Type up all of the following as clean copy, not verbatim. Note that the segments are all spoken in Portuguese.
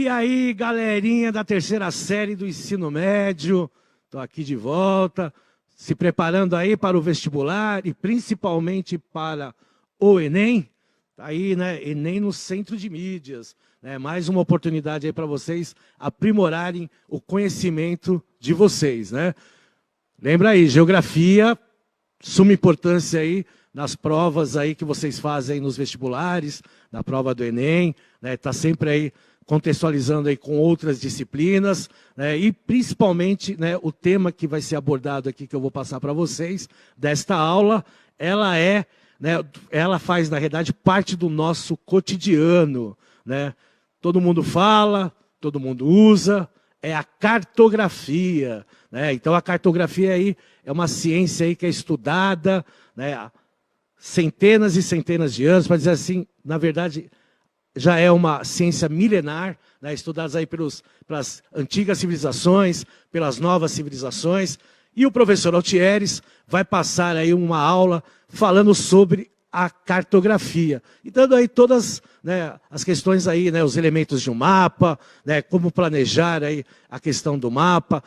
E aí, galerinha da terceira série do ensino médio, estou aqui de volta, se preparando aí para o vestibular e principalmente para o Enem. Tá aí, né? Enem no Centro de Mídias. Né? Mais uma oportunidade aí para vocês aprimorarem o conhecimento de vocês, né? Lembra aí, geografia, suma importância aí nas provas aí que vocês fazem nos vestibulares, na prova do Enem, né? Tá sempre aí contextualizando aí com outras disciplinas, né? E principalmente, né, o tema que vai ser abordado aqui, que eu vou passar para vocês, desta aula, ela faz, na realidade, parte do nosso cotidiano, né? Todo mundo fala, todo mundo usa, é a cartografia, né? Então a cartografia aí é uma ciência aí que é estudada, né, há centenas e centenas de anos, para dizer assim, na verdade, já é uma ciência milenar, né, estudadas aí pelas antigas civilizações, pelas novas civilizações, e o professor Altieres vai passar aí uma aula falando sobre a cartografia, e dando aí todas, né, as questões aí, né, os elementos de um mapa, né, como planejar aí a questão do mapa,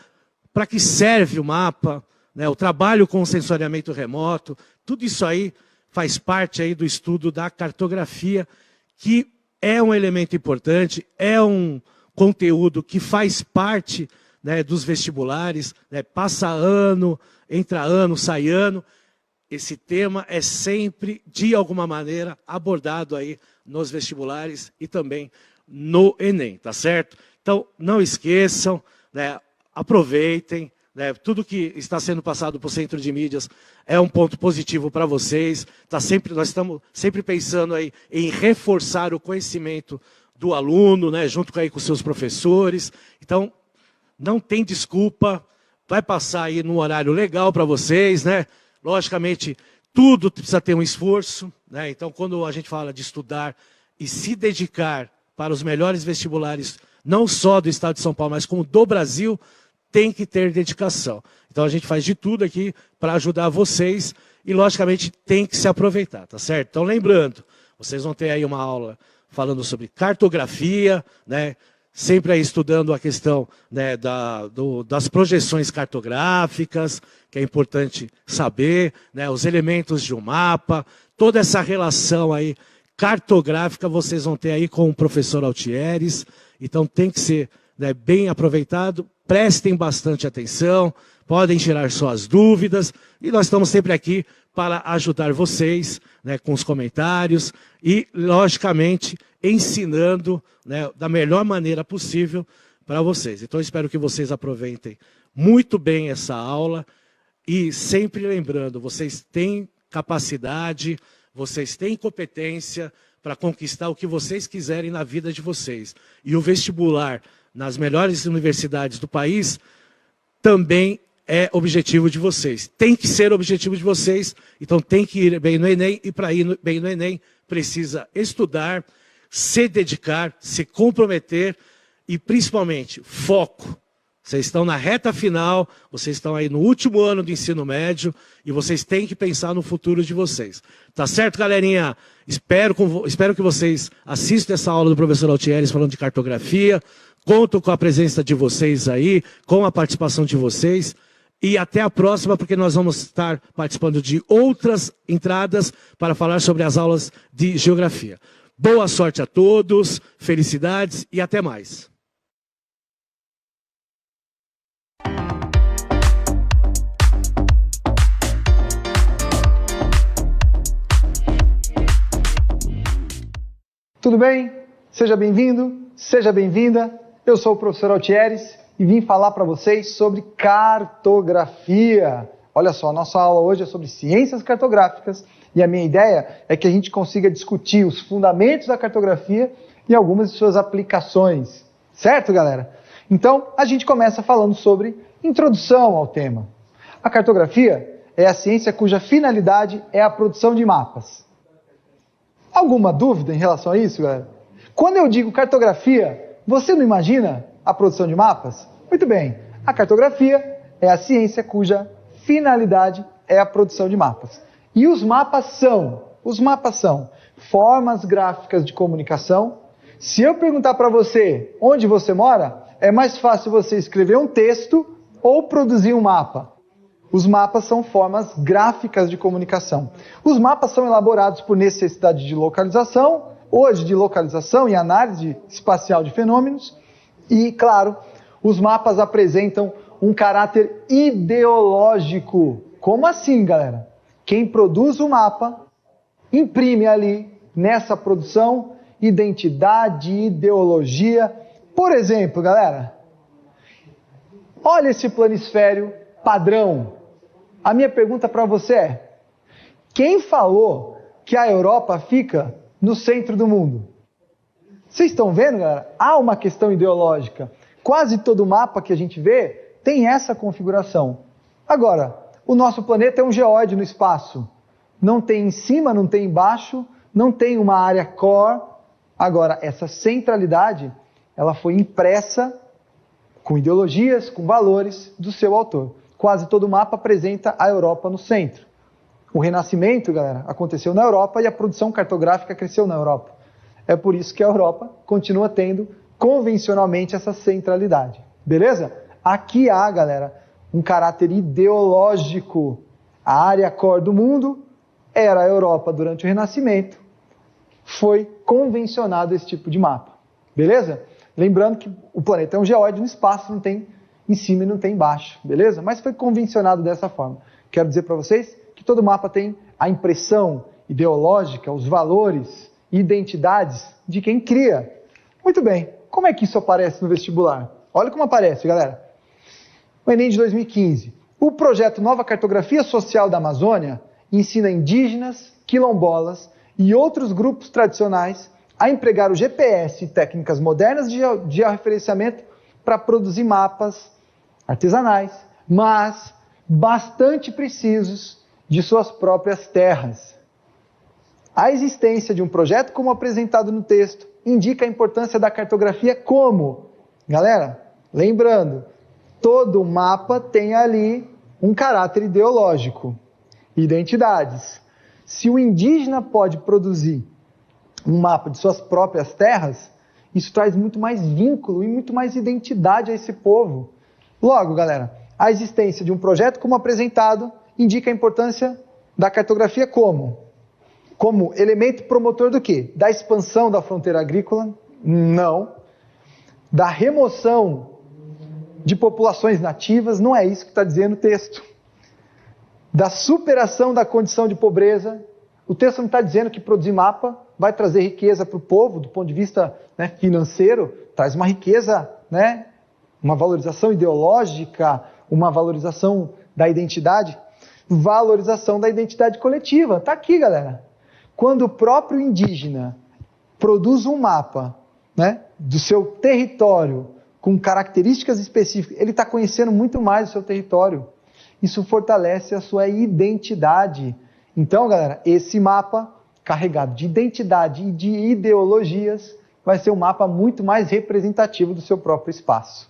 para que serve o mapa, né, o trabalho com o sensoriamento remoto, tudo isso aí faz parte aí do estudo da cartografia, que é um elemento importante, é um conteúdo que faz parte, né, dos vestibulares, né, passa ano, entra ano, sai ano. Esse tema é sempre, de alguma maneira, abordado aí nos vestibulares e também no Enem, tá certo? Então, não esqueçam, né, aproveitem, né, tudo que está sendo passado para o Centro de Mídias é um ponto positivo para vocês. Nós estamos sempre pensando aí em reforçar o conhecimento do aluno, né, junto aí com os seus professores. Então, não tem desculpa, vai passar aí num horário legal para vocês, né? Logicamente, tudo precisa ter um esforço, né? Então, quando a gente fala de estudar e se dedicar para os melhores vestibulares, não só do estado de São Paulo, mas como do Brasil, tem que ter dedicação. Então, a gente faz de tudo aqui para ajudar vocês e, logicamente, tem que se aproveitar, tá certo? Então, lembrando, vocês vão ter aí uma aula falando sobre cartografia, né? Sempre aí estudando a questão, né, das projeções cartográficas, que é importante saber, né, os elementos de um mapa, toda essa relação aí cartográfica vocês vão ter aí com o professor Altieres, então tem que ser, né, bem aproveitado, prestem bastante atenção, podem tirar suas dúvidas, e nós estamos sempre aqui para ajudar vocês, né, com os comentários e, logicamente, ensinando, né, da melhor maneira possível para vocês. Então, espero que vocês aproveitem muito bem essa aula e sempre lembrando, vocês têm capacidade, vocês têm competência para conquistar o que vocês quiserem na vida de vocês. E o vestibular nas melhores universidades do país também é objetivo de vocês. Tem que ser objetivo de vocês, então tem que ir bem no Enem, e para ir bem no Enem precisa estudar, se dedicar, se comprometer e, principalmente, foco. Vocês estão na reta final, vocês estão aí no último ano do ensino médio e vocês têm que pensar no futuro de vocês. Tá certo, galerinha? Espero que vocês assistam essa aula do professor Altieres falando de cartografia. Conto com a presença de vocês aí, com a participação de vocês. E até a próxima, porque nós vamos estar participando de outras entradas para falar sobre as aulas de geografia. Boa sorte a todos, felicidades e até mais. Tudo bem? Seja bem-vindo, seja bem-vinda. Eu sou o professor Altieres e vim falar para vocês sobre cartografia. Olha só, a nossa aula hoje é sobre ciências cartográficas e a minha ideia é que a gente consiga discutir os fundamentos da cartografia e algumas de suas aplicações. Certo, galera? Então, a gente começa falando sobre introdução ao tema. A cartografia é a ciência cuja finalidade é a produção de mapas. Alguma dúvida em relação a isso, galera? Quando eu digo cartografia, você não imagina a produção de mapas? Muito bem, a cartografia é a ciência cuja finalidade é a produção de mapas. E os mapas são formas gráficas de comunicação, Se eu perguntar para você onde você mora, é mais fácil você escrever um texto ou produzir um mapa. Os mapas são formas gráficas de comunicação. Os mapas são elaborados por necessidade de localização, hoje de localização e análise espacial de fenômenos. E, claro, os mapas apresentam um caráter ideológico. Como assim, galera? Quem produz o mapa imprime ali, nessa produção, identidade, ideologia. Por exemplo, galera, olha esse planisfério padrão. A minha pergunta para você é: quem falou que a Europa fica no centro do mundo? Vocês estão vendo, galera? Há uma questão ideológica. Quase todo mapa que a gente vê tem essa configuração. Agora, o nosso planeta é um geóide no espaço. Não tem em cima, não tem embaixo, não tem uma área core. Agora, essa centralidade, ela foi impressa com ideologias, com valores do seu autor. Quase todo mapa apresenta a Europa no centro. O Renascimento, galera, aconteceu na Europa e a produção cartográfica cresceu na Europa. É por isso que a Europa continua tendo, convencionalmente, essa centralidade. Beleza? Aqui há, galera, um caráter ideológico. A área core do mundo era a Europa durante o Renascimento. Foi convencionado esse tipo de mapa. Beleza? Lembrando que o planeta é um geóide no espaço, não tem em cima e não tem embaixo. Beleza? Mas foi convencionado dessa forma. Quero dizer para vocês que todo mapa tem a impressão ideológica, os valores, identidades de quem cria. Muito bem. Como é que isso aparece no vestibular? Olha como aparece, galera. O Enem de 2015. O projeto Nova Cartografia Social da Amazônia ensina indígenas, quilombolas e outros grupos tradicionais a empregar o GPS e técnicas modernas de georreferenciamento para produzir mapas artesanais, mas bastante precisos de suas próprias terras. A existência de um projeto como apresentado no texto indica a importância da cartografia como, galera, lembrando, todo mapa tem ali um caráter ideológico, identidades. Se o indígena pode produzir um mapa de suas próprias terras, isso traz muito mais vínculo e muito mais identidade a esse povo. Logo, galera, a existência de um projeto como apresentado indica a importância da cartografia como elemento promotor do quê? Da expansão da fronteira agrícola? Não. Da remoção de populações nativas? Não é isso que está dizendo o texto. Da superação da condição de pobreza? O texto não está dizendo que produzir mapa vai trazer riqueza para o povo, do ponto de vista, né, financeiro, traz uma riqueza, né, uma valorização ideológica, uma valorização da identidade, valorização da identidade coletiva. Está aqui, galera. Quando o próprio indígena produz um mapa, né, do seu território com características específicas, ele está conhecendo muito mais o seu território. Isso fortalece a sua identidade. Então, galera, esse mapa carregado de identidade e de ideologias vai ser um mapa muito mais representativo do seu próprio espaço.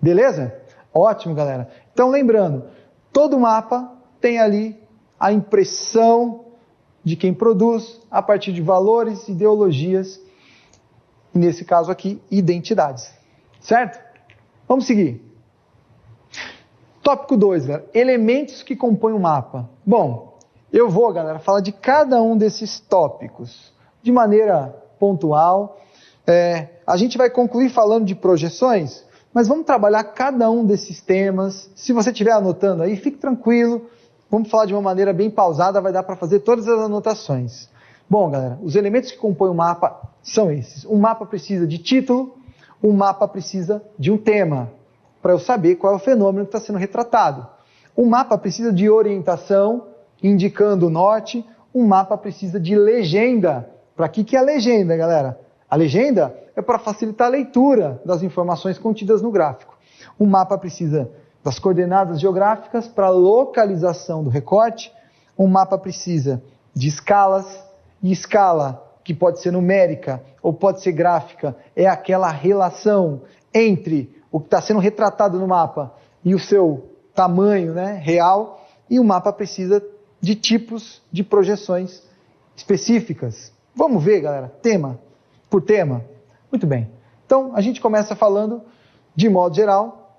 Beleza? Ótimo, galera. Então, lembrando, todo mapa tem ali a impressão de quem produz a partir de valores, ideologias, e nesse caso aqui, identidades. Certo? Vamos seguir. Tópico 2, galera. Elementos que compõem o mapa. Bom, eu vou, galera, falar de cada um desses tópicos de maneira pontual. A gente vai concluir falando de projeções, mas vamos trabalhar cada um desses temas. Se você estiver anotando aí, fique tranquilo. Vamos falar de uma maneira bem pausada, vai dar para fazer todas as anotações. Bom, galera, os elementos que compõem o mapa são esses. Um mapa precisa de título, um mapa precisa de um tema, para eu saber qual é o fenômeno que está sendo retratado. Um mapa precisa de orientação, indicando o norte. Um mapa precisa de legenda. Para que é a legenda, galera? A legenda é para facilitar a leitura das informações contidas no gráfico. Um mapa precisa das coordenadas geográficas para localização do recorte. Um mapa precisa de escalas, e escala, que pode ser numérica ou pode ser gráfica, é aquela relação entre o que está sendo retratado no mapa e o seu tamanho, né, real. E o mapa precisa de tipos de projeções específicas. Vamos ver, galera, tema por tema. Muito bem. Então, a gente começa falando, de modo geral,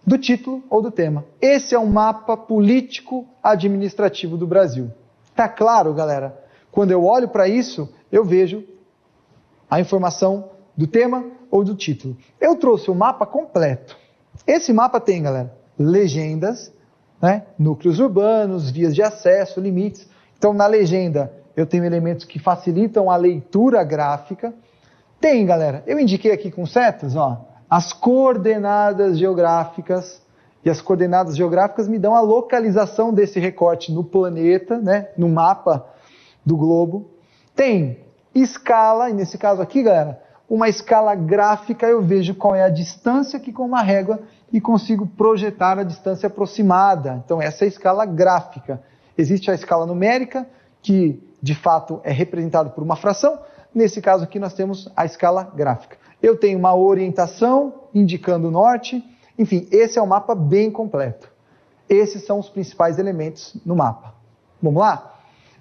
do título ou do tema. Esse é um mapa político-administrativo do Brasil. Tá claro, galera? Quando eu olho para isso, eu vejo a informação do tema ou do título. Eu trouxe o mapa completo. Esse mapa tem, galera, legendas, né, núcleos urbanos, vias de acesso, limites. Então, na legenda, eu tenho elementos que facilitam a leitura gráfica. Tem, galera, eu indiquei aqui com setas, ó, as coordenadas geográficas. E as coordenadas geográficas me dão a localização desse recorte no planeta, né, no mapa do globo. Tem escala, e nesse caso aqui, galera, uma escala gráfica, eu vejo qual é a distância aqui com uma régua e consigo projetar a distância aproximada. Então, essa é a escala gráfica. Existe a escala numérica, que de fato é representada por uma fração. Nesse caso aqui, nós temos a escala gráfica. Eu tenho uma orientação indicando o norte. Enfim, esse é um mapa bem completo. Esses são os principais elementos no mapa. Vamos lá?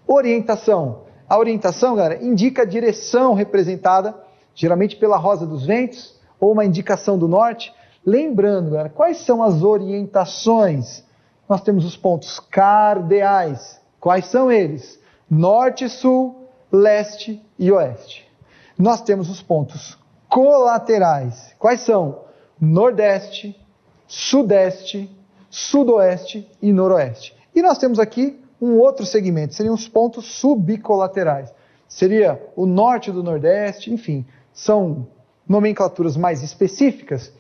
Orientação. A orientação, galera, indica a direção representada geralmente pela rosa dos ventos, ou uma indicação do norte. Lembrando, galera, quais são as orientações? Nós temos os pontos cardeais. Quais são eles? Norte, sul, leste e oeste. Nós temos os pontos colaterais. Quais são? Nordeste, sudeste, sudoeste e noroeste. E nós temos aqui um outro segmento, seriam os pontos subcolaterais. Seria o norte do nordeste, enfim, são nomenclaturas mais específicas.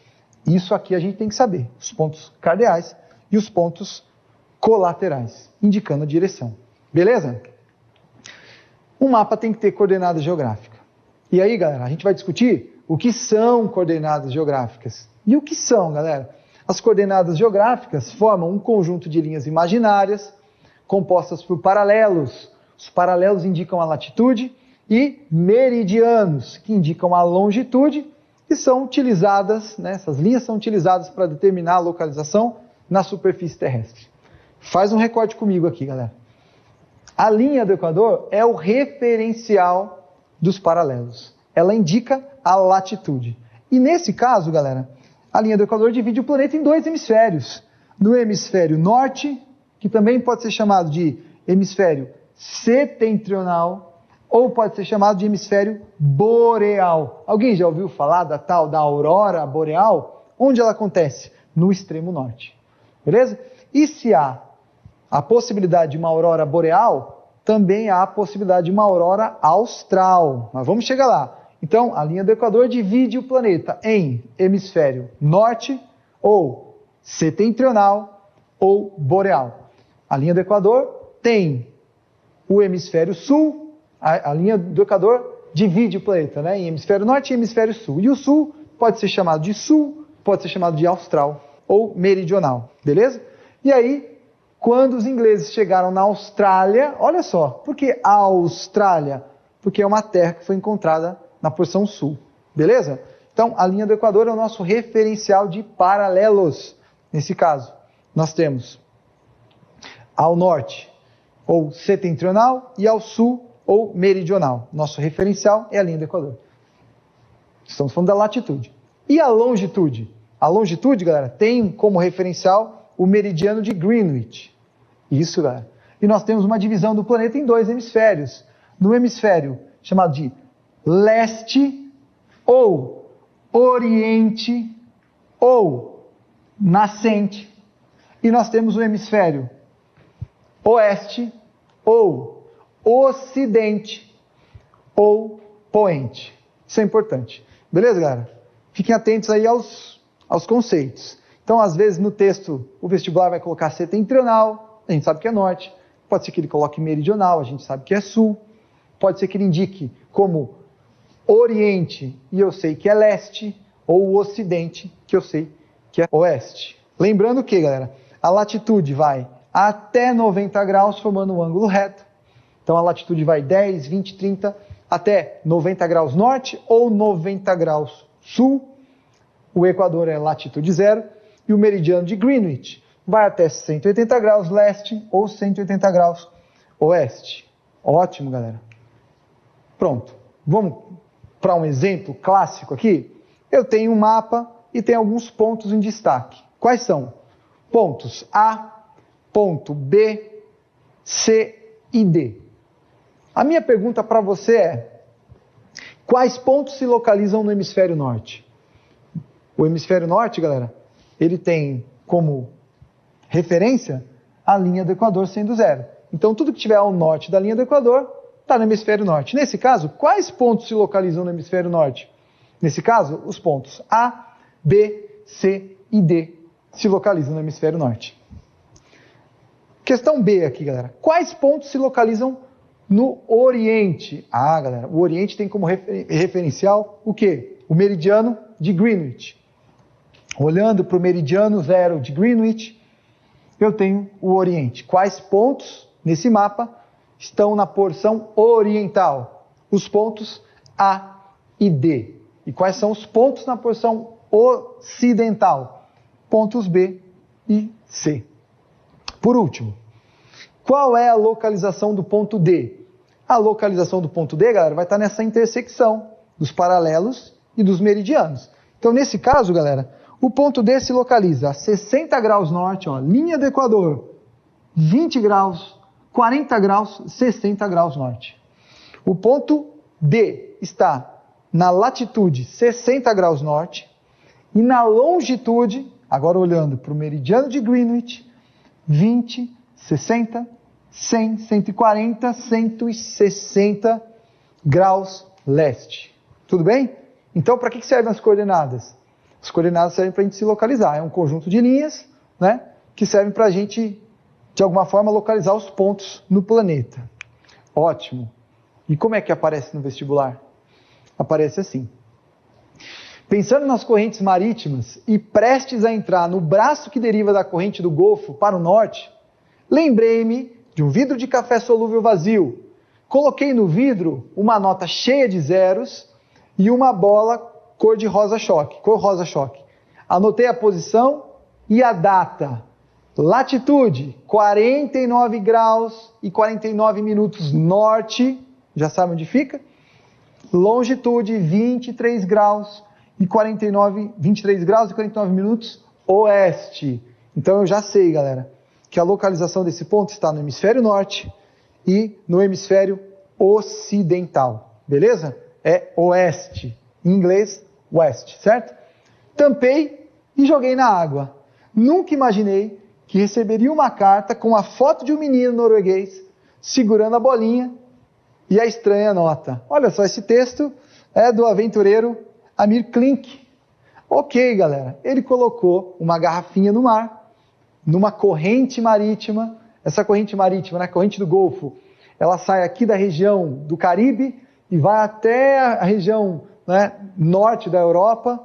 Isso aqui a gente tem que saber, os pontos cardeais e os pontos colaterais, indicando a direção. Beleza? Um mapa tem que ter coordenada geográfica. E aí, galera, a gente vai discutir o que são coordenadas geográficas. E o que são, galera? As coordenadas geográficas formam um conjunto de linhas imaginárias compostas por paralelos. Os paralelos indicam a latitude e meridianos, que indicam a longitude, e são utilizadas, né, essas linhas são utilizadas para determinar a localização na superfície terrestre. Faz um recorte comigo aqui, galera. A linha do Equador é o referencial dos paralelos. Ela indica a latitude. E nesse caso, galera, a linha do Equador divide o planeta em dois hemisférios. No hemisfério norte, que também pode ser chamado de hemisfério setentrional, ou pode ser chamado de hemisfério boreal. Alguém já ouviu falar da tal da aurora boreal? Onde ela acontece? No extremo norte. Beleza? E se há a possibilidade de uma aurora boreal, também há a possibilidade de uma aurora austral. Mas vamos chegar lá. Então, a linha do Equador divide o planeta em hemisfério norte, ou setentrional, ou boreal. A linha do Equador tem o hemisfério sul. A linha do Equador divide o planeta, né, em hemisfério norte e hemisfério sul. E o sul pode ser chamado de sul, pode ser chamado de austral ou meridional, beleza? E aí, quando os ingleses chegaram na Austrália, olha só, por que a Austrália? Porque é uma terra que foi encontrada na porção sul, beleza? Então, a linha do Equador é o nosso referencial de paralelos. Nesse caso, nós temos ao norte, ou setentrional, e ao sul, ou meridional. Nosso referencial é a linha do Equador. Estamos falando da latitude. E a longitude? A longitude, galera, tem como referencial o meridiano de Greenwich. Isso, galera. E nós temos uma divisão do planeta em dois hemisférios. No hemisfério chamado de leste, ou oriente, ou nascente. E nós temos o hemisfério oeste, ou ocidente, ou poente. Isso é importante. Beleza, galera? Fiquem atentos aí aos conceitos. Então, às vezes, no texto, o vestibular vai colocar setentrional, a gente sabe que é norte. Pode ser que ele coloque meridional, a gente sabe que é sul. Pode ser que ele indique como oriente, e eu sei que é leste, ou ocidente, que eu sei que é oeste. Lembrando que, galera, a latitude vai até 90 graus, formando um ângulo reto. Então, a latitude vai 10, 20, 30, até 90 graus norte ou 90 graus sul. O Equador é latitude zero. E o meridiano de Greenwich vai até 180 graus leste ou 180 graus oeste. Ótimo, galera. Pronto. Vamos para um exemplo clássico aqui, eu tenho um mapa e tem alguns pontos em destaque. Quais são? Pontos A, ponto B, C e D. A minha pergunta para você é: quais pontos se localizam no hemisfério norte? O hemisfério norte, galera, ele tem como referência a linha do Equador sendo zero. Então, tudo que estiver ao norte da linha do Equador está no hemisfério norte. Nesse caso, quais pontos se localizam no hemisfério norte? Nesse caso, os pontos A, B, C e D se localizam no hemisfério norte. Questão B aqui, galera. Quais pontos se localizam no Oriente? Ah, galera, o Oriente tem como referencial o quê? O meridiano de Greenwich. Olhando para o meridiano zero de Greenwich, eu tenho o Oriente. Quais pontos nesse mapa estão na porção oriental? Os pontos A e D. E quais são os pontos na porção ocidental? Pontos B e C. Por último, qual é a localização do ponto D? A localização do ponto D, galera, vai estar nessa intersecção dos paralelos e dos meridianos. Então, nesse caso, galera, o ponto D se localiza a 60 graus norte, ó, linha do Equador, 20 graus, 40 graus, 60 graus norte. O ponto D está na latitude 60 graus norte e na longitude, agora olhando para o meridiano de Greenwich, 20, 60, 100, 140, 160 graus leste. Tudo bem? Então, para que servem as coordenadas? As coordenadas servem para a gente se localizar. É um conjunto de linhas, né, que servem para a gente, de alguma forma, localizar os pontos no planeta. Ótimo. E como é que aparece no vestibular? Aparece assim. Pensando nas correntes marítimas e prestes a entrar no braço que deriva da corrente do Golfo para o norte, lembrei-me de um vidro de café solúvel vazio. Coloquei no vidro uma nota cheia de zeros e uma bola cor rosa choque. Anotei a posição e a data. Latitude, 49 graus e 49 minutos norte. Já sabe onde fica? Longitude, 23 graus e 49 minutos oeste. Então eu já sei, galera, que a localização desse ponto está no hemisfério norte e no hemisfério ocidental. Beleza? É oeste. Em inglês, west, certo? Tampei e joguei na água. Nunca imaginei que receberia uma carta com a foto de um menino norueguês segurando a bolinha e a estranha nota. Olha só, esse texto é do aventureiro Amir Klink. Ok, galera, ele colocou uma garrafinha no mar, numa corrente marítima. Essa corrente marítima, na corrente do Golfo, ela sai aqui da região do Caribe e vai até a região, né, norte da Europa,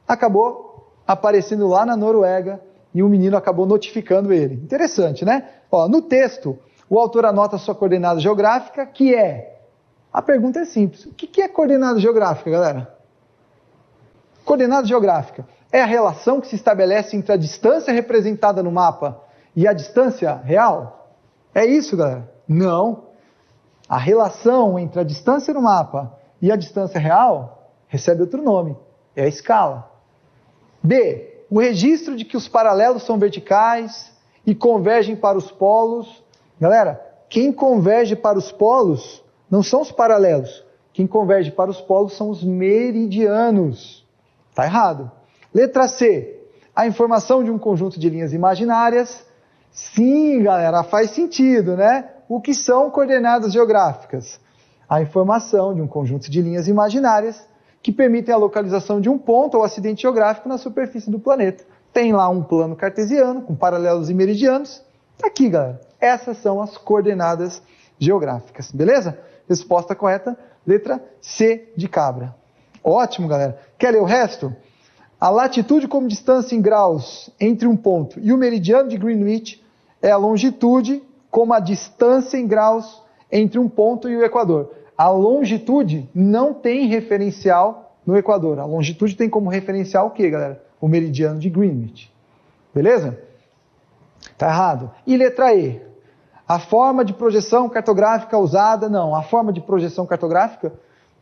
acabou aparecendo lá na Noruega e o menino acabou notificando ele. Interessante, né? Ó, no texto, o autor anota a sua coordenada geográfica, que é... A pergunta é simples. O que é coordenada geográfica, galera? Coordenada geográfica é a relação que se estabelece entre a distância representada no mapa e a distância real? É isso, galera? Não. A relação entre a distância no mapa e a distância real recebe outro nome. É a escala. B. O registro de que os paralelos são verticais e convergem para os polos. Galera, quem converge para os polos não são os paralelos. Quem converge para os polos são os meridianos. Está errado. Letra C. A informação de um conjunto de linhas imaginárias. Sim, galera, faz sentido, né? O que são coordenadas geográficas? A informação de um conjunto de linhas imaginárias que permitem a localização de um ponto ou acidente geográfico na superfície do planeta. Tem lá um plano cartesiano com paralelos e meridianos. Tá aqui, galera. Essas são as coordenadas geográficas, beleza? Resposta correta, letra C de cabra. Ótimo, galera. Quer ler o resto? A latitude como distância em graus entre um ponto e o meridiano de Greenwich é a longitude como a distância em graus entre um ponto e o Equador. A longitude não tem referencial no Equador. A longitude tem como referencial o quê, galera? O meridiano de Greenwich. Beleza? Tá errado. E letra E. A forma de projeção cartográfica usada, não. A forma de projeção cartográfica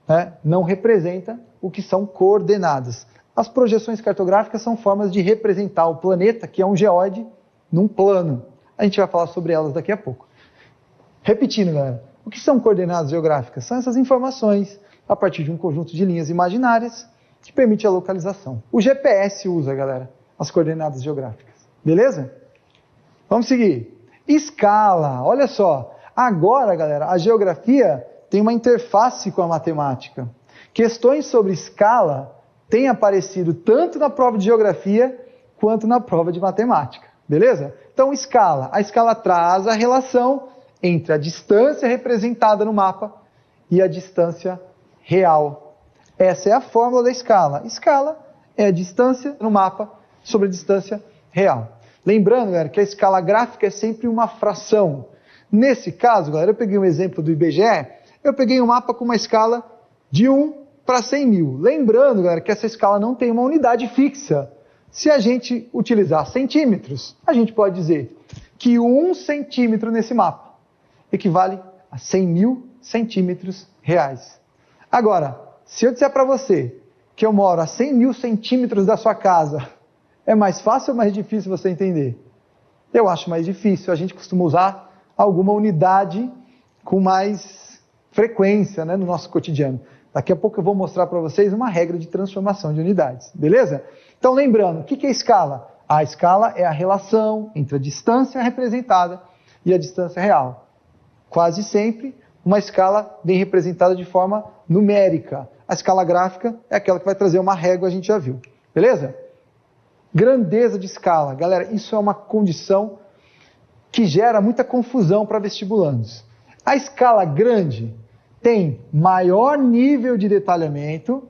né, não representa o que são coordenadas. As projeções cartográficas são formas de representar o planeta, que é um geóide, num plano. A gente vai falar sobre elas daqui a pouco. Repetindo, galera, o que são coordenadas geográficas? São essas informações a partir de um conjunto de linhas imaginárias que permite a localização. O GPS usa, galera, as coordenadas geográficas. Beleza? Vamos seguir. Escala, olha só. Agora, galera, a geografia tem uma interface com a matemática. Questões sobre escala têm aparecido tanto na prova de geografia quanto na prova de matemática. Beleza? Então, escala. A escala traz a relação entre a distância representada no mapa e a distância real. Essa é a fórmula da escala. Escala é a distância no mapa sobre a distância real. Lembrando, galera, que a escala gráfica é sempre uma fração. Nesse caso, galera, eu peguei um exemplo do IBGE, eu peguei um mapa com uma escala de 1 para 100 mil. Lembrando, galera, que essa escala não tem uma unidade fixa. Se a gente utilizar centímetros, a gente pode dizer que 1 centímetro nesse mapa equivale a 100 mil centímetros reais. Agora, se eu disser para você que eu moro a 100 mil centímetros da sua casa, é mais fácil ou mais difícil você entender? Eu acho mais difícil. A gente costuma usar alguma unidade com mais frequência, né, no nosso cotidiano. Daqui a pouco eu vou mostrar para vocês uma regra de transformação de unidades, beleza? Então, lembrando, o que é escala? A escala é a relação entre a distância representada e a distância real. Quase sempre, uma escala bem representada de forma numérica. A escala gráfica é aquela que vai trazer uma régua, a gente já viu. Beleza? Grandeza de escala. Galera, isso é uma condição que gera muita confusão para vestibulandos. A escala grande tem maior nível de detalhamento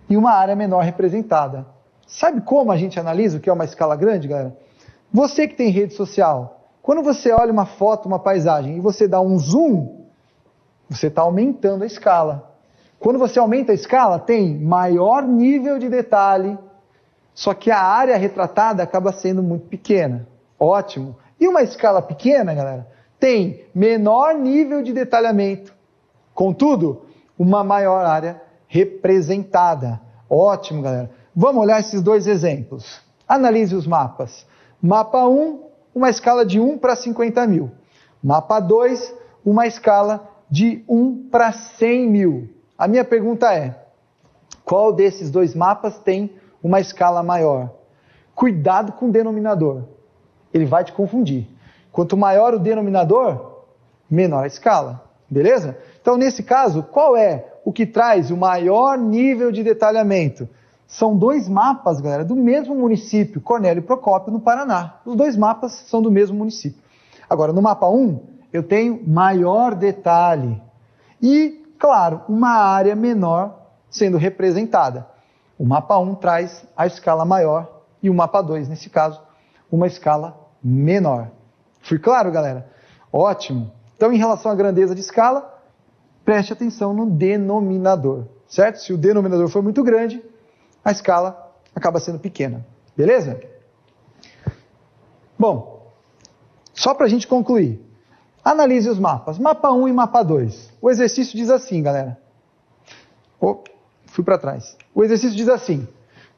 e uma área menor representada. Sabe como a gente analisa o que é uma escala grande, galera? Você que tem rede social, quando você olha uma foto, uma paisagem, e você dá um zoom, você está aumentando a escala. Quando você aumenta a escala, tem maior nível de detalhe, só que a área retratada acaba sendo muito pequena. Ótimo. E uma escala pequena, galera, tem menor nível de detalhamento, contudo, uma maior área representada. Ótimo, galera. Vamos olhar esses dois exemplos. Analise os mapas. Mapa 1, uma escala de 1 para 50 mil. Mapa 2, uma escala de 1 para 100 mil. A minha pergunta é, qual desses dois mapas tem uma escala maior? Cuidado com o denominador. Ele vai te confundir. Quanto maior o denominador, menor a escala. Beleza? Então, nesse caso, qual é o que traz o maior nível de detalhamento? São dois mapas, galera, do mesmo município, Cornélio Procópio, no Paraná. Os dois mapas são do mesmo município. Agora, no mapa 1, eu tenho maior detalhe. E, claro, uma área menor sendo representada. O mapa 1 traz a escala maior e o mapa 2, nesse caso, uma escala menor. Fui claro, galera? Ótimo. Então, em relação à grandeza de escala, preste atenção no denominador, certo? Se o denominador for muito grande, a escala acaba sendo pequena. Beleza? Bom, só para a gente concluir, analise os mapas. Mapa 1 e mapa 2. O exercício diz assim, galera. Fui para trás. O exercício diz assim: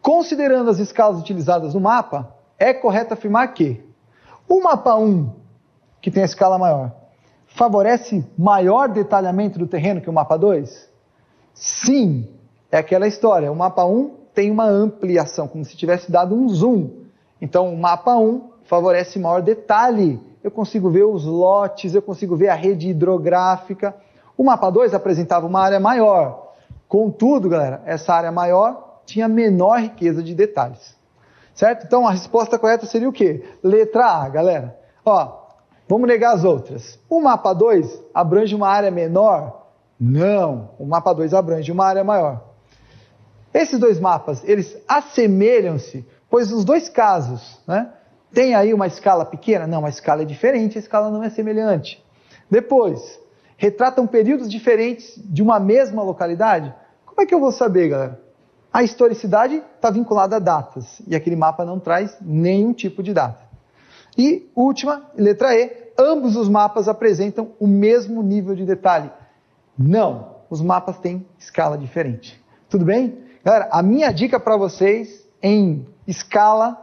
considerando as escalas utilizadas no mapa, é correto afirmar que o mapa 1, que tem a escala maior, favorece maior detalhamento do terreno que o mapa 2? Sim, é aquela história. O mapa 1 tem uma ampliação, como se tivesse dado um zoom. Então, o mapa 1 favorece maior detalhe. Eu consigo ver os lotes, eu consigo ver a rede hidrográfica. O mapa 2 apresentava uma área maior. Contudo, galera, essa área maior tinha menor riqueza de detalhes. Certo? Então, a resposta correta seria o quê? Letra A, galera. Ó, vamos negar as outras. O mapa 2 abrange uma área menor? Não. O mapa 2 abrange uma área maior. Esses dois mapas, eles assemelham-se, pois nos dois casos, né, tem aí uma escala pequena? Não, a escala é diferente, a escala não é semelhante. Depois, retratam períodos diferentes de uma mesma localidade? Como é que eu vou saber, galera? A historicidade está vinculada a datas, e aquele mapa não traz nenhum tipo de data. E, última, letra E, ambos os mapas apresentam o mesmo nível de detalhe. Não, os mapas têm escala diferente. Tudo bem? Galera, a minha dica para vocês em escala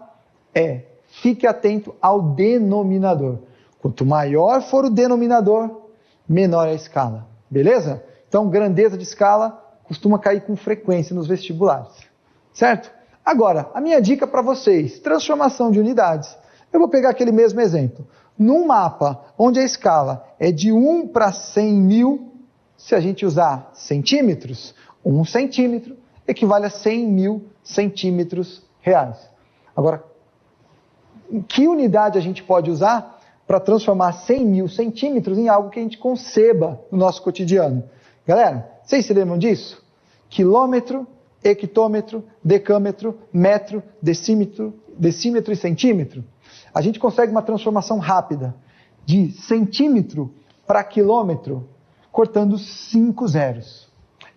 é: fique atento ao denominador. Quanto maior for o denominador, menor é a escala. Beleza? Então, grandeza de escala costuma cair com frequência nos vestibulares. Certo? Agora, a minha dica para vocês, transformação de unidades. Eu vou pegar aquele mesmo exemplo. Num mapa onde a escala é de 1 para 100 mil, se a gente usar centímetros, 1 centímetro equivale a 100 mil centímetros reais. Agora, que unidade a gente pode usar para transformar 100 mil centímetros em algo que a gente conceba no nosso cotidiano? Galera, vocês se lembram disso? Quilômetro, hectômetro, decâmetro, metro, decímetro e centímetro. A gente consegue uma transformação rápida de centímetro para quilômetro, cortando 5 zeros.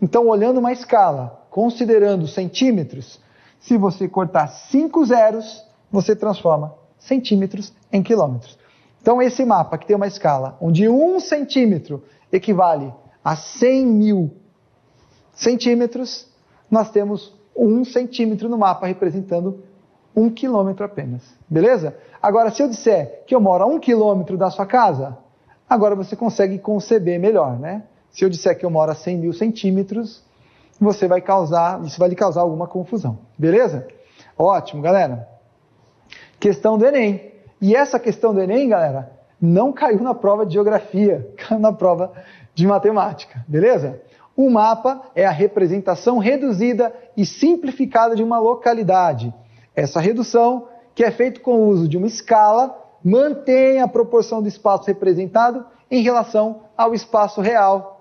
Então, olhando uma escala, considerando centímetros, se você cortar 5 zeros, você transforma centímetros em quilômetros. Então, esse mapa que tem uma escala onde 1 centímetro equivale a 100 mil centímetros, nós temos 1 centímetro no mapa representando 1 quilômetro apenas. Beleza? Agora, se eu disser que eu moro a 1 quilômetro da sua casa, agora você consegue conceber melhor, né? Se eu disser que eu moro a 100 mil centímetros, isso vai lhe causar alguma confusão. Beleza? Ótimo, galera. Questão do Enem. E essa questão do Enem, galera, não caiu na prova de geografia, caiu na prova de matemática. Beleza? O mapa é a representação reduzida e simplificada de uma localidade. Essa redução, que é feita com o uso de uma escala, mantém a proporção do espaço representado em relação ao espaço real.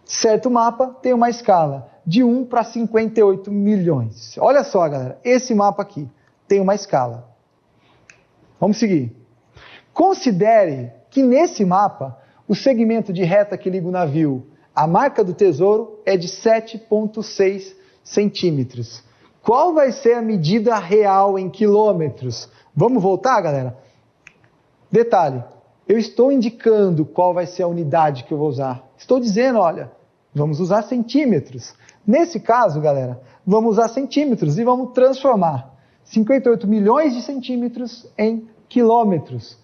Certo mapa tem uma escala de 1 para 58 milhões. Olha só, galera, esse mapa aqui tem uma escala. Vamos seguir. Considere que nesse mapa, o segmento de reta que liga o navio à marca do tesouro é de 7,6 centímetros. Qual vai ser a medida real em quilômetros? Vamos voltar, galera? Detalhe, eu estou indicando qual vai ser a unidade que eu vou usar. Estou dizendo, olha, vamos usar centímetros. Nesse caso, galera, vamos usar centímetros e vamos transformar 58 milhões de centímetros em quilômetros.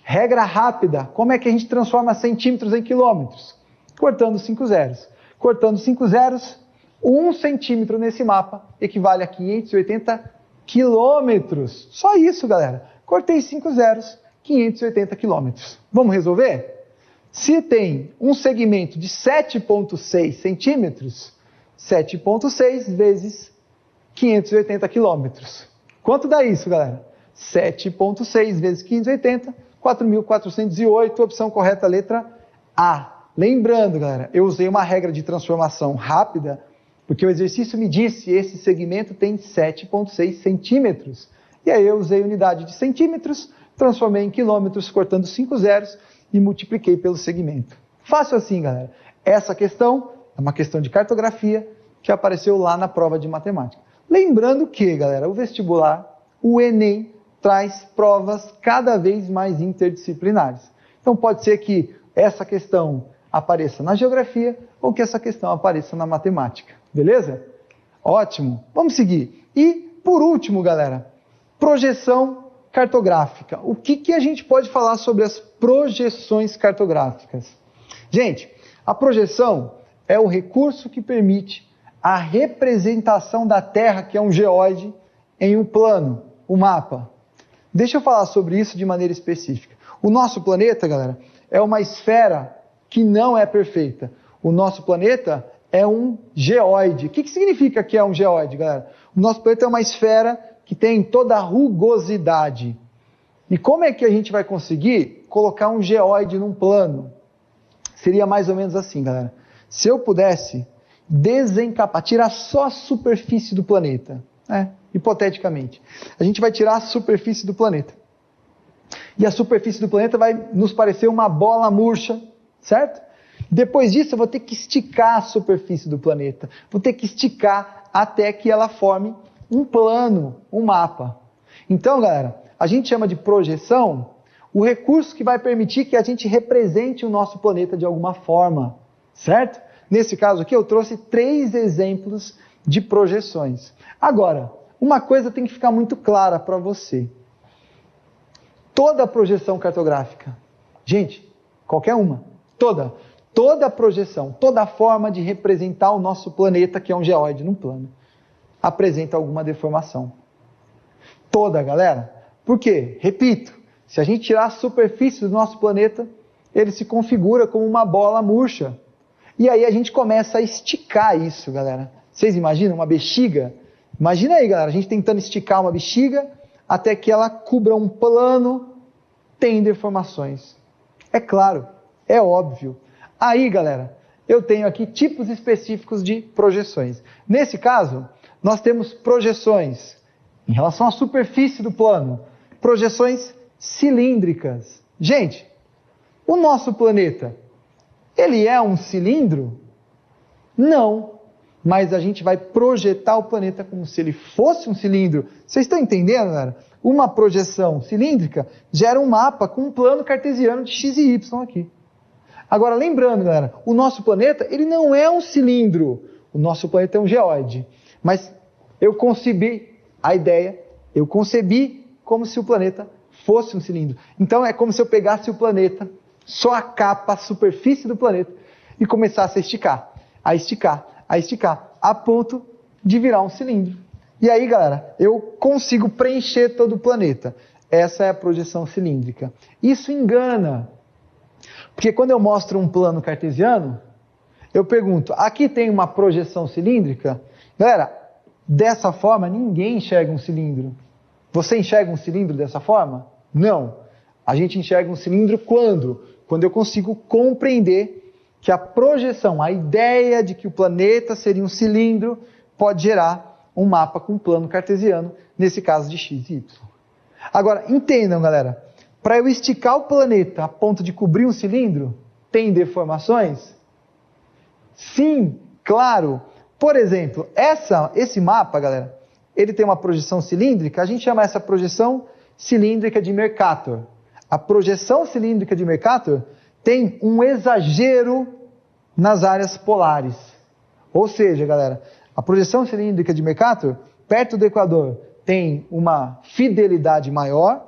Regra rápida, como é que a gente transforma centímetros em quilômetros? Cortando 5 zeros. Cortando 5 zeros, 1 centímetro nesse mapa equivale a 580 quilômetros. Só isso, galera. Cortei 5 zeros, 580 quilômetros. Vamos resolver? Se tem um segmento de 7,6 centímetros, 7,6 vezes 580 quilômetros. Quanto dá isso, galera? 7,6 vezes 580, 4.408, opção correta, letra A. Lembrando, galera, eu usei uma regra de transformação rápida, porque o exercício me disse esse segmento tem 7,6 centímetros. E aí eu usei unidade de centímetros, transformei em quilômetros, cortando 5 zeros e multipliquei pelo segmento. Fácil assim, galera. Essa questão é uma questão de cartografia que apareceu lá na prova de matemática. Lembrando que, galera, o vestibular, o Enem, traz provas cada vez mais interdisciplinares. Então pode ser que essa questão apareça na geografia ou que essa questão apareça na matemática. Beleza? Ótimo. Vamos seguir. E, por último, galera, projeção cartográfica. O que a gente pode falar sobre as projeções cartográficas? Gente, a projeção é o recurso que permite a representação da Terra, que é um geóide, em um plano, um mapa. Deixa eu falar sobre isso de maneira específica. O nosso planeta, galera, é uma esfera que não é perfeita. O nosso planeta é um geóide. O que significa que é um geóide, galera? O nosso planeta é uma esfera que tem toda a rugosidade. E como é que a gente vai conseguir colocar um geóide num plano? Seria mais ou menos assim, galera. Se eu pudesse desencapar, tirar só a superfície do planeta, né? Hipoteticamente, a gente vai tirar a superfície do planeta. E a superfície do planeta vai nos parecer uma bola murcha, certo? Depois disso, eu vou ter que esticar a superfície do planeta. Vou ter que esticar até que ela forme um plano, um mapa. Então, galera, a gente chama de projeção o recurso que vai permitir que a gente represente o nosso planeta de alguma forma, certo? Nesse caso aqui, eu trouxe 3 exemplos de projeções. Agora, uma coisa tem que ficar muito clara para você. Toda projeção cartográfica, gente, qualquer uma, toda projeção, toda forma de representar o nosso planeta, que é um geóide num plano, apresenta alguma deformação. Toda, galera. Por quê? Repito, se a gente tirar a superfície do nosso planeta, ele se configura como uma bola murcha. E aí a gente começa a esticar isso, galera. Vocês imaginam uma bexiga? Imagina aí, galera, a gente tentando esticar uma bexiga até que ela cubra um plano, tem deformações. É claro, é óbvio. Aí, galera, eu tenho aqui tipos específicos de projeções. Nesse caso, nós temos projeções em relação à superfície do plano, projeções cilíndricas. Gente, o nosso planeta, ele é um cilindro? Não, mas a gente vai projetar o planeta como se ele fosse um cilindro. Vocês estão entendendo, galera? Uma projeção cilíndrica gera um mapa com um plano cartesiano de x e y aqui. Agora, lembrando, galera, o nosso planeta, ele não é um cilindro. O nosso planeta é um geóide. Mas eu concebi a ideia, eu concebi como se o planeta fosse um cilindro. Então, é como se eu pegasse o planeta, só a capa, a superfície do planeta, e começasse a esticar, a ponto de virar um cilindro. E aí, galera, eu consigo preencher todo o planeta. Essa é a projeção cilíndrica. Isso engana. Porque quando eu mostro um plano cartesiano, eu pergunto, aqui tem uma projeção cilíndrica? Galera, dessa forma ninguém enxerga um cilindro. Você enxerga um cilindro dessa forma? Não. A gente enxerga um cilindro quando? Quando eu consigo compreender que a projeção, a ideia de que o planeta seria um cilindro, pode gerar um mapa com um plano cartesiano, nesse caso de x e y. Agora, entendam, galera, para eu esticar o planeta a ponto de cobrir um cilindro, tem deformações? Sim, claro. Por exemplo, esse mapa, galera, ele tem uma projeção cilíndrica, a gente chama essa projeção cilíndrica de Mercator. A projeção cilíndrica de Mercator tem um exagero nas áreas polares. Ou seja, galera, a projeção cilíndrica de Mercator, perto do Equador, tem uma fidelidade maior,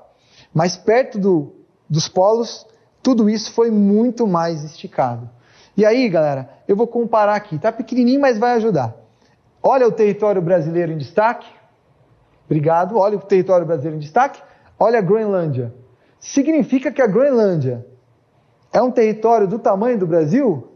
mas perto dos polos, tudo isso foi muito mais esticado. E aí, galera, eu vou comparar aqui. Tá pequenininho, mas vai ajudar. Olha o território brasileiro em destaque. Obrigado. Olha o território brasileiro em destaque. Olha a Groenlândia. Significa que a Groenlândia é um território do tamanho do Brasil?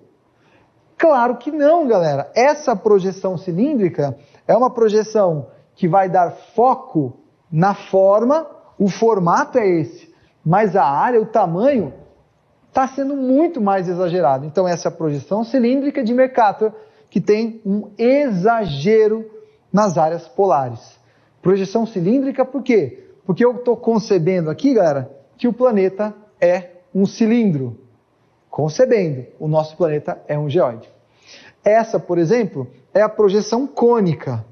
Claro que não, galera. Essa projeção cilíndrica é uma projeção que vai dar foco na forma, o formato é esse, mas a área, o tamanho, está sendo muito mais exagerado. Então essa é a projeção cilíndrica de Mercator, que tem um exagero nas áreas polares. Projeção cilíndrica por quê? Porque eu estou concebendo aqui, galera, que o planeta é um cilindro. Concebendo, o nosso planeta é um geóide. Essa, por exemplo, é a projeção cônica.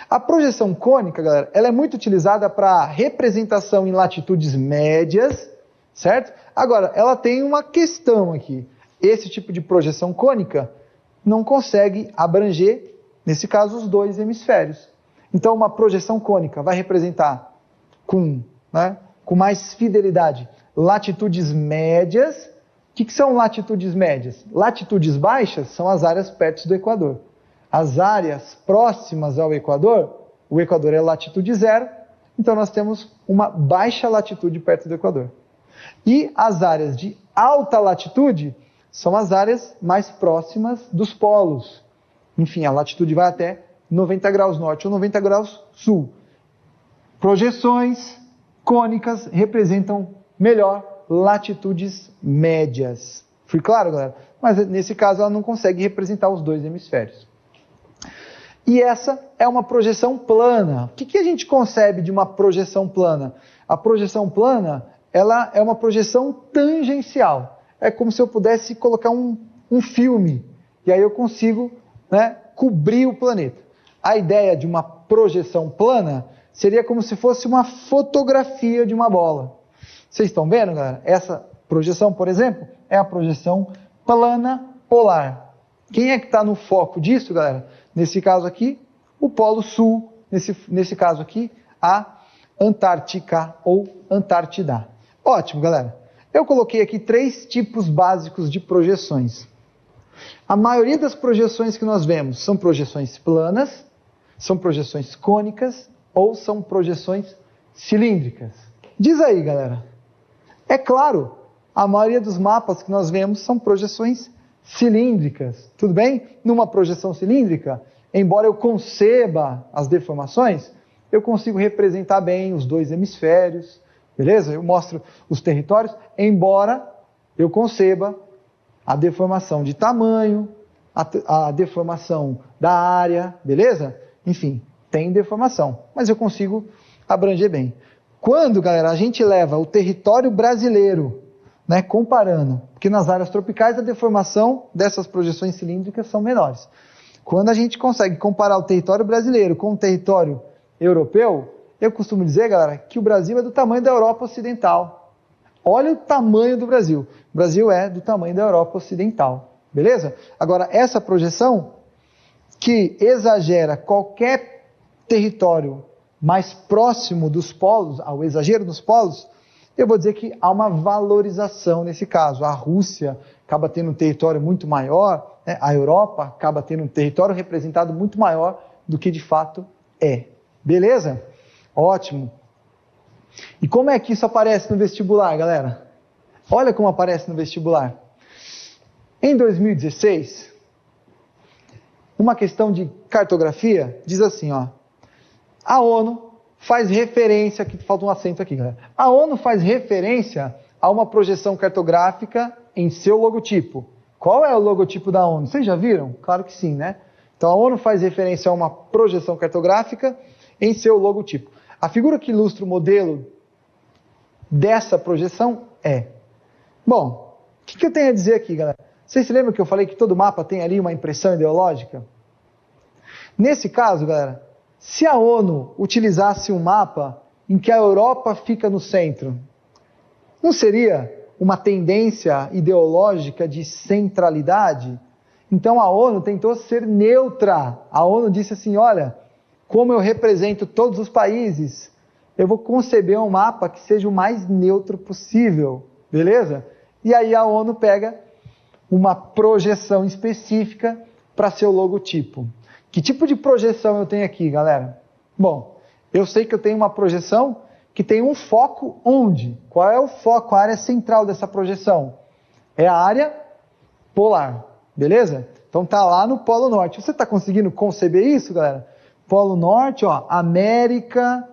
A projeção cônica, galera, ela é muito utilizada para representação em latitudes médias, certo? Agora, ela tem uma questão aqui. Esse tipo de projeção cônica não consegue abranger, nesse caso, os 2 hemisférios. Então, uma projeção cônica vai representar com mais fidelidade latitudes médias. O que são latitudes médias? Latitudes baixas são as áreas perto do Equador. As áreas próximas ao Equador, o Equador é latitude 0, então nós temos uma baixa latitude perto do Equador. E as áreas de alta latitude são as áreas mais próximas dos polos. Enfim, a latitude vai até 90 graus norte ou 90 graus sul. Projeções cônicas representam melhor latitudes médias. Fui claro, galera? Mas nesse caso ela não consegue representar os 2 hemisférios. E essa é uma projeção plana. O que a gente concebe de uma projeção plana? A projeção plana, ela é uma projeção tangencial. É como se eu pudesse colocar um filme, e aí eu consigo cobrir o planeta. A ideia de uma projeção plana seria como se fosse uma fotografia de uma bola. Vocês estão vendo, galera? Essa projeção, por exemplo, é a projeção plana polar. Quem é que está no foco disso, galera? Nesse caso aqui, o Polo Sul. Nesse caso aqui, a Antártica ou Antártida. Ótimo, galera. Eu coloquei aqui 3 tipos básicos de projeções. A maioria das projeções que nós vemos são projeções planas, são projeções cônicas ou são projeções cilíndricas. Diz aí, galera. É claro, a maioria dos mapas que nós vemos são projeções cilíndricas. Tudo bem? Numa projeção cilíndrica, embora eu conceba as deformações, eu consigo representar bem os 2 hemisférios, beleza? Eu mostro os territórios, embora eu conceba a deformação de tamanho, a deformação da área, beleza? Enfim, tem deformação, mas eu consigo abranger bem. Quando, galera, a gente leva o território brasileiro, né, comparando, porque nas áreas tropicais a deformação dessas projeções cilíndricas são menores. Quando a gente consegue comparar o território brasileiro com o território europeu, eu costumo dizer, galera, que o Brasil é do tamanho da Europa Ocidental. Olha o tamanho do Brasil. O Brasil é do tamanho da Europa Ocidental. Beleza? Agora, essa projeção que exagera qualquer território mais próximo dos polos, ao exagero dos polos, eu vou dizer que há uma valorização nesse caso. A Rússia acaba tendo um território muito maior, né? A Europa acaba tendo um território representado muito maior do que de fato é. Beleza? Ótimo. E como é que isso aparece no vestibular, galera? Olha como aparece no vestibular. Em 2016, uma questão de cartografia diz assim, ó. A ONU faz referência, aqui falta um acento aqui, galera. A ONU faz referência a uma projeção cartográfica em seu logotipo. Qual é o logotipo da ONU? Vocês já viram? Claro que sim, né? Então a ONU faz referência a uma projeção cartográfica em seu logotipo. A figura que ilustra o modelo dessa projeção é... Bom, o que eu tenho a dizer aqui, galera? Vocês se lembram que eu falei que todo mapa tem ali uma impressão ideológica? Nesse caso, galera, se a ONU utilizasse um mapa em que a Europa fica no centro, não seria uma tendência ideológica de centralidade? Então a ONU tentou ser neutra. A ONU disse assim, olha, como eu represento todos os países, eu vou conceber um mapa que seja o mais neutro possível, beleza? E aí a ONU pega uma projeção específica para seu logotipo. Que tipo de projeção eu tenho aqui, galera? Bom, eu sei que eu tenho uma projeção que tem um foco onde? Qual é o foco, a área central dessa projeção? É a área polar, beleza? Então tá lá no Polo Norte. Você está conseguindo conceber isso, galera? Polo Norte, ó, América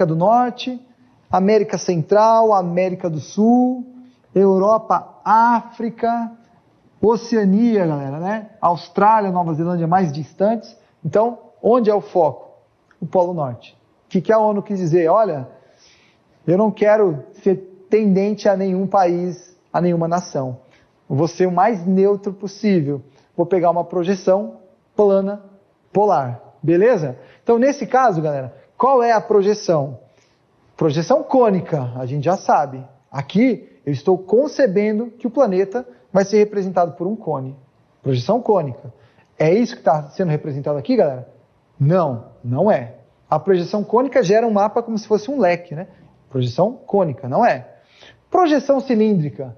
do Norte, América Central, América do Sul, Europa, África, Oceania, galera, né? Austrália, Nova Zelândia mais distantes. Então, onde é o foco? O Polo Norte. O que a ONU quis dizer? Olha, eu não quero ser tendente a nenhum país, a nenhuma nação. Eu vou ser o mais neutro possível. Vou pegar uma projeção plana, polar. Beleza? Então, nesse caso, galera, qual é a projeção? Projeção cônica, a gente já sabe. Aqui, eu estou concebendo que o planeta vai ser representado por um cone. Projeção cônica. É isso que está sendo representado aqui, galera? Não, não é. A projeção cônica gera um mapa como se fosse um leque, né? Projeção cônica, não é. Projeção cilíndrica.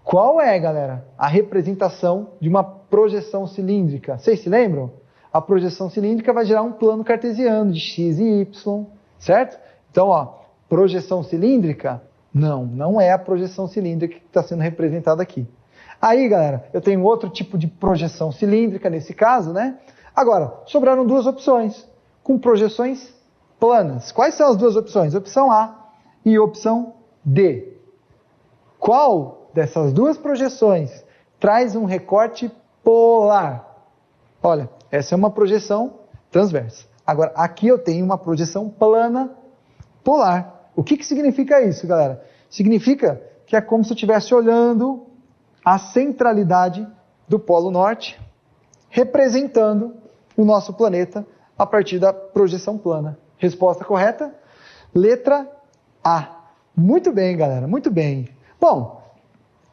Qual é, galera, a representação de uma projeção cilíndrica? Vocês se lembram? A projeção cilíndrica vai gerar um plano cartesiano de x e y, certo? Então, ó, projeção cilíndrica, não é a projeção cilíndrica que está sendo representada aqui. Aí, galera, eu tenho outro tipo de projeção cilíndrica nesse caso, né? Agora, sobraram 2 opções, com projeções planas. Quais são as 2 opções? Opção A e opção D. Qual dessas 2 projeções traz um recorte polar? Olha, essa é uma projeção transversa. Agora, aqui eu tenho uma projeção plana polar. O que significa isso, galera? Significa que é como se eu estivesse olhando a centralidade do Polo Norte, representando o nosso planeta a partir da projeção plana. Resposta correta? Letra A. Muito bem, galera, muito bem. Bom,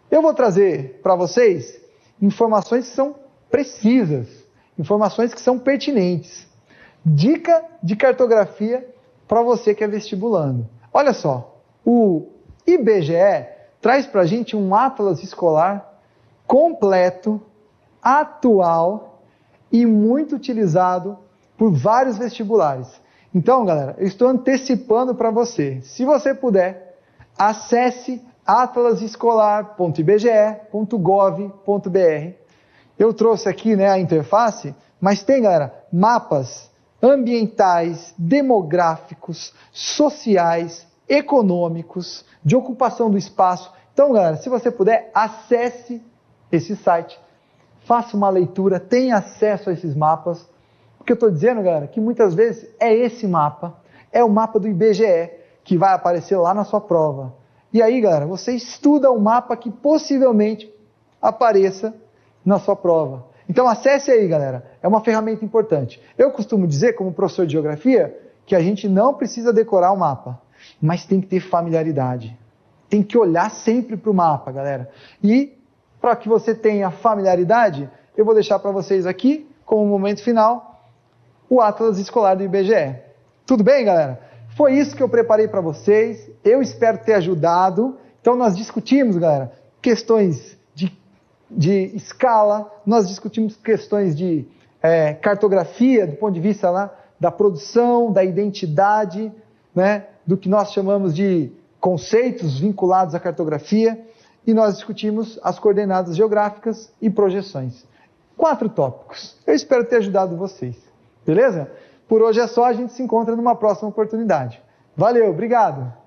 eu vou trazer para vocês informações que são precisas, informações que são pertinentes. Dica de cartografia para você que é vestibulando. Olha só, o IBGE traz para a gente um atlas escolar completo, atual e muito utilizado por vários vestibulares. Então, galera, eu estou antecipando para você. Se você puder, acesse atlasescolar.ibge.gov.br. Eu trouxe aqui, né, a interface, mas tem, galera, mapas ambientais, demográficos, sociais, econômicos, de ocupação do espaço. Então, galera, se você puder, acesse esse site, faça uma leitura, tenha acesso a esses mapas. O que eu estou dizendo, galera, que muitas vezes é esse mapa, é o mapa do IBGE, que vai aparecer lá na sua prova. E aí, galera, você estuda o mapa que possivelmente apareça na sua prova. Então acesse aí, galera, é uma ferramenta importante. Eu costumo dizer, como professor de geografia, que a gente não precisa decorar o mapa, mas tem que ter familiaridade. Tem que olhar sempre para o mapa, galera. E para que você tenha familiaridade, eu vou deixar para vocês aqui, como momento final, o Atlas Escolar do IBGE. Tudo bem, galera? Foi isso que eu preparei para vocês. Eu espero ter ajudado. Então nós discutimos, galera, questões de escala, nós discutimos questões de cartografia, do ponto de vista lá da produção, da identidade, né, do que nós chamamos de conceitos vinculados à cartografia, e nós discutimos as coordenadas geográficas e projeções. 4 tópicos. Eu espero ter ajudado vocês. Beleza? Por hoje é só, a gente se encontra numa próxima oportunidade. Valeu, obrigado!